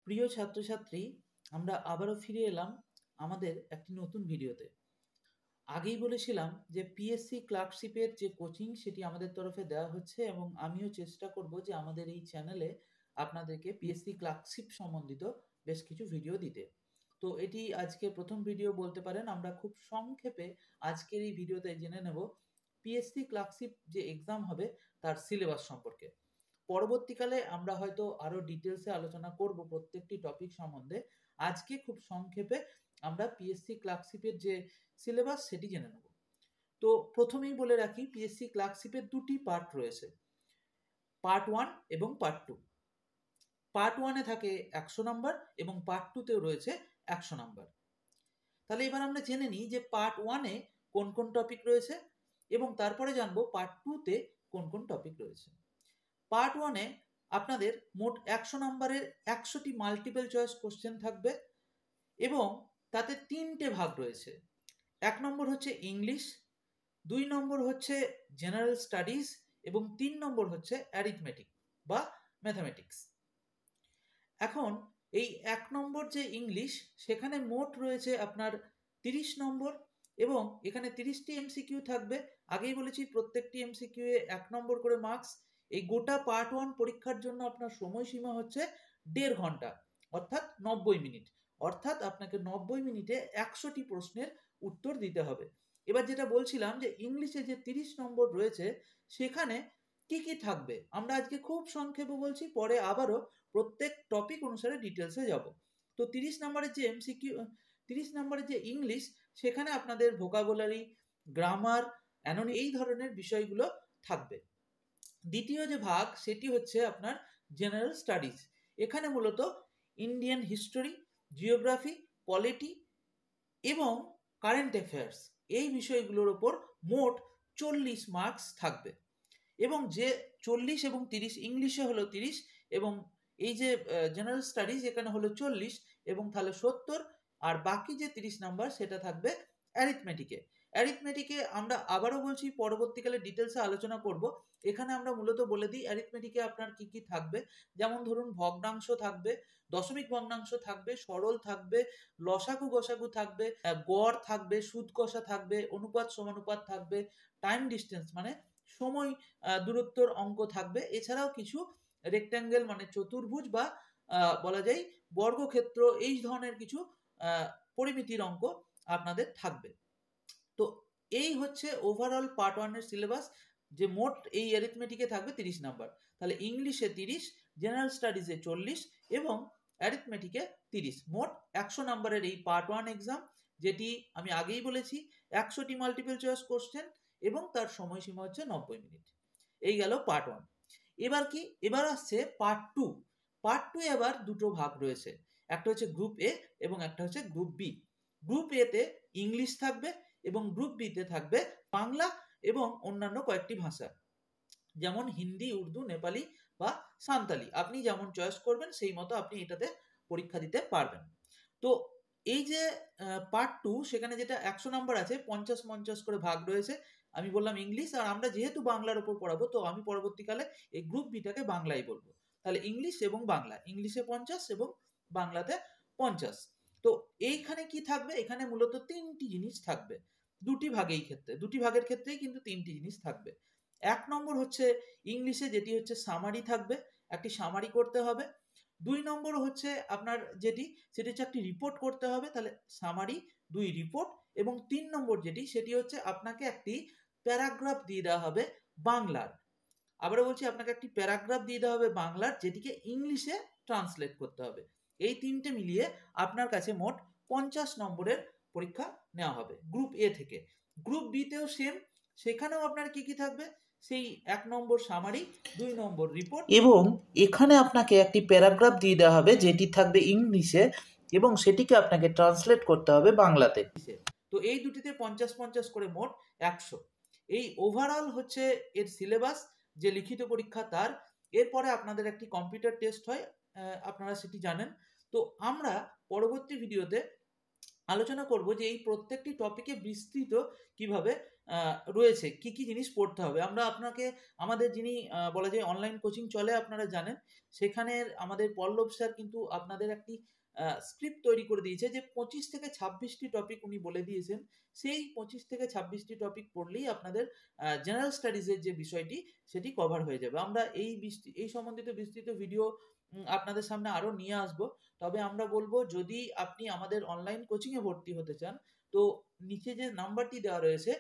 প্রিয় ছাত্রছাত্রী, আমরা আবারও ফিরে এলাম আমাদের একটি নতুন ভিডিওতে। আগেই বলেছিলাম যে পিএসসি ক্লার্কশিপের যে কোচিং সেটি আমাদের তরফে দেওয়া হচ্ছে এবং আমিও চেষ্টা করব যে আমাদের এই চ্যানেলে আপনাদেরকে পিএসসি ক্লার্কশিপ সম্বন্ধিত বেশ কিছু ভিডিও দিতে। তো এটি আজকে প্রথম ভিডিও বলতে পারেন। আমরা খুব সংক্ষেপে আজকের এই ভিডিওতে জেনে নেব পিএসসি ক্লার্কশিপ যে এক্সাম হবে তার সিলেবাস সম্পর্কে। পরবর্তীকালে আমরা হয়তো আরো ডিটেলসে আলোচনা করব প্রত্যেকটি টপিক সম্বন্ধে। আজকে খুব সংক্ষেপে আমরা পিএসসি ক্লার্কশিপের যে সিলেবাস সেটি জেনে নেব। তো প্রথমেই বলে রাখি, পিএসসি ক্লার্কশিপের দুটি পার্ট রয়েছে, পার্ট 1 এবং পার্ট 2। পার্ট 1-এ থাকে 100 নাম্বার এবং পার্ট 2-তেও রয়েছে 100 নাম্বার। তাহলে এবার আমরা জেনে নিই যে পার্ট 1-এ কোন কোন টপিক রয়েছে এবং তারপরে জানবো পার্ট 2-তে কোন কোন টপিক রয়েছে। পার্ট 1-এ আপনাদের মোট 100 নাম্বারের 100টি মাল্টিপল চয়েস কোশ্চেন থাকবে এবং তাতে 3টে ভাগ রয়েছে। 1 নম্বর হচ্ছে ইংলিশ, 2 নম্বর হচ্ছে জেনারেল স্টাডিজ এবং 3 নম্বর হচ্ছে অ্যারিথমেটিক বা ম্যাথামেটিক্স। এখন এই 1 নম্বর যে ইংলিশ, সেখানে মোট রয়েছে আপনার 30 নম্বর এবং এখানে 30টি এমসিকিউ থাকবে। আগেই বলেছি প্রত্যেকটি এমসিকিউ এ 1 নম্বর করে মার্কস। এই গোটা পার্ট 1 পরীক্ষার জন্য আপনার সময়সীমা হচ্ছে 1.5 ঘন্টা, অর্থাৎ 90 মিনিট। অর্থাৎ আপনাকে 90 মিনিটে 100টি প্রশ্নের উত্তর দিতে হবে। এবার যেটা বলছিলাম যে ইংলিশে যে 30 নম্বর রয়েছে সেখানে কি কি থাকবে আমরা আজকে খুব সংক্ষেপে বলছি, পরে আবারও প্রত্যেক টপিক অনুসারে ডিটেলসে যাব। তো 30 নম্বরের যে এমসিকিউ, 30 নম্বরের যে ইংলিশ, সেখানে আপনাদের ভোকাবুলারি, গ্রামার, অ্যানোনি এই ধরনের বিষয়গুলো থাকবে। দ্বিতীয় যে ভাগ সেটি হচ্ছে আপনার জেনারেল স্টাডিজ। এখানে মূলত ইন্ডিয়ান হিস্টোরি, জিওগ্রাফি, পলিটি এবং কারেন্ট অ্যাফেয়ার্স এই বিষয়গুলোর ওপর মোট 40 মার্কস থাকবে। এবং যে 40 এবং 30, ইংলিশে হলো 30 এবং এই যে জেনারেল স্টাডিজ এখানে হলো 40 এবং তাহলে 70, আর বাকি যে 30 নাম্বার সেটা থাকবে অ্যারিথমেটিকে। অ্যারিথমেটিকে আমরা আবারও বলছি পরবর্তীকালে ডিটেলসে আলোচনা করব। এখানে আমরা মূলত বলে দিই অ্যারিথমেটিকে আপনার কি কি থাকবে। যেমন ধরুন ভগ্নাংশ থাকবে, দশমিক ভগ্নাংশ থাকবে, সরল থাকবে, লসাগু গসাগু থাকবে, গড় থাকবে, সুদ কষা থাকবে, অনুপাত সমানুপাত থাকবে, টাইম ডিস্টেন্স মানে সময় দূরত্বর অঙ্ক থাকবে। এছাড়াও কিছু রেক্ট্যাঙ্গেল মানে চতুর্ভুজ বা বলা যায় বর্গক্ষেত্র এই ধরনের কিছু পরিমিতির অঙ্ক আপনাদের থাকবে। তো এই হচ্ছে ওভারঅল পার্ট 1 এর সিলেবাস, যে মোট এই অ্যারিথমেটিকে থাকবে 30 নাম্বার। তাহলে ইংলিশে 30, জেনারেল স্টাডিজে 40 এবং অ্যারিথমেটিকে 30, মোট 100 নাম্বারের এই পার্ট 1 এক্সাম, যেটি আমি আগেই বলেছি 100টি মাল্টিপল চয়েস কোশ্চেন এবং তার সময়সীমা হচ্ছে 90 মিনিট। এই গেল পার্ট 1। এবার কি, এবার আসছে পার্ট 2। পার্ট 2 এবার দুটো ভাগ রয়েছে, একটা হচ্ছে গ্রুপ এ এবং একটা হচ্ছে গ্রুপ বি। গ্রুপ এ তে ইংলিশ থাকবে এবং গ্রুপ বি তে থাকবে বাংলা এবং অন্যান্য কয়েকটি ভাষা, যেমন হিন্দি, উর্দু, নেপালি বা সাঁওতালি। আপনি যেমন চয়েস করবেন সেই মতো আপনি এটাতে পরীক্ষা দিতে পারবেন। তো এই যে পার্ট 2, সেখানে যেটা 100 নাম্বার আছে 50-50 করে ভাগ রয়েছে। আমি বললাম ইংলিশ, আর আমরা যেহেতু বাংলার উপর পড়াবো তো আমি পরবর্তীকালে এই গ্রুপ বিটাকে বাংলাই বলবো। তাহলে ইংলিশ এবং বাংলা, ইংলিশে 50 এবং বাংলাতে 50। তো এইখানে কি থাকবে, এখানে মূলত 3টি জিনিস থাকবে দুটি ভাগের ক্ষেত্রেই কিন্তু 3টি জিনিস থাকবে। 1 নম্বর হচ্ছে ইংলিশে যেটি হচ্ছে সামারি থাকবে, একটি সামারি করতে হবে। 2 নম্বর হচ্ছে আপনার যেটি, সেটি হচ্ছে একটি রিপোর্ট করতে হবে, তাহলে সামারি 2 রিপোর্ট। এবং 3 নম্বর যেটি, সেটি হচ্ছে আপনাকে একটি প্যারাগ্রাফ দিয়ে দেওয়া হবে বাংলার। আবারও বলছি, আপনাকে একটি প্যারাগ্রাফ দিয়ে দেওয়া হবে বাংলার, যেটিকে ইংলিশে ট্রান্সলেট করতে হবে। এই 3টে মিলিয়ে আপনার কাছে মোট 50 নম্বরের পরীক্ষা নেওয়া হবে গ্রুপ এ থেকে। গ্রুপ বি তেও সেম, সেখানেও আপনার কি কি থাকবে, সেই 1 নম্বর সামারি, 2 নম্বর রিপোর্ট এবং এখানে আপনাকে একটি প্যারাগ্রাফ দিয়ে দেওয়া হবে যেটি থাকবে ইংলিশে এবং সেটিকে আপনাকে ট্রান্সলেট করতে হবে বাংলাতে। তো এই দুটিতে 50-50 করে মোট 100। এই ওভারঅল হচ্ছে এর সিলেবাস, যে লিখিত পরীক্ষা তার। এরপরে আপনাদের একটি কম্পিউটার টেস্ট হয়, আপনারা সেটি জানেন। তো আমরা পরবর্তী ভিডিওতে আলোচনা করব যে এই প্রত্যেকটি টপিকে বিস্তৃত কিভাবে রয়েছে, কি কি জিনিস পড়তে হবে। আমরা আপনাকে আমাদের যিনি বলা যায় অনলাইন কোচিং চলে আপনারা জানেন, সেখানের আমাদের পল্লব স্যার কিন্তু আপনাদের একটি স্ক্রিপ্ট তৈরি করে দিয়েছে যে 25 থেকে 26টি টপিক উনি বলে দিয়েছেন। সেই 25 থেকে 26টি টপিক পড়লেই আপনাদের জেনারেল স্টাডিজের যে বিষয়টি সেটি কভার হয়ে যাবে। আমরা এই সম্বন্ধিত বিস্তৃত ভিডিও আপনাদের সামনে আরো নিয়ে আসবো। তবে আমরা বলবো, যদি আপনি আমাদের অনলাইন কোচিংয়ে ভর্তি হতে চান, তো নিচে যে নাম্বারটি দেওয়া রয়েছে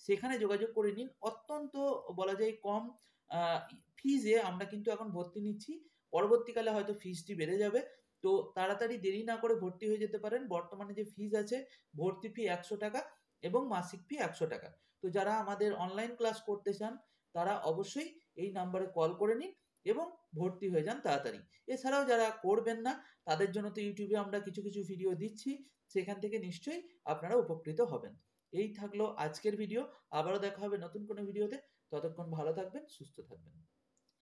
সেখানে যোগাযোগ করে নিন। অত্যন্ত বলা যায় কম ফিজে আমরা কিন্তু এখন ভর্তি নিচ্ছি। পরবর্তীকালে হয়তো ফিজটি বেড়ে যাবে, তো তাড়াতাড়ি দেরি না করে ভর্তি হয়ে যেতে পারেন। বর্তমানে যে ফিজ আছে, ভর্তি ফি 100 টাকা এবং মাসিক ফি 100 টাকা। তো যারা আমাদের অনলাইন ক্লাস করতে চান তারা অবশ্যই এই নাম্বারে কল করে নিন এবং ভর্তি হয়ে যান তাড়াতাড়ি। এছাড়াও যারা করবেন না, তাদের জন্য তো ইউটিউবে আমরা কিছু কিছু ভিডিও দিচ্ছি, সেখান থেকে নিশ্চয়ই আপনারা উপকৃত হবেন। এই থাকলো আজকের ভিডিও। আবারও দেখা হবে নতুন কোনো ভিডিওতে। ততক্ষণ ভালো থাকবেন, সুস্থ থাকবেন।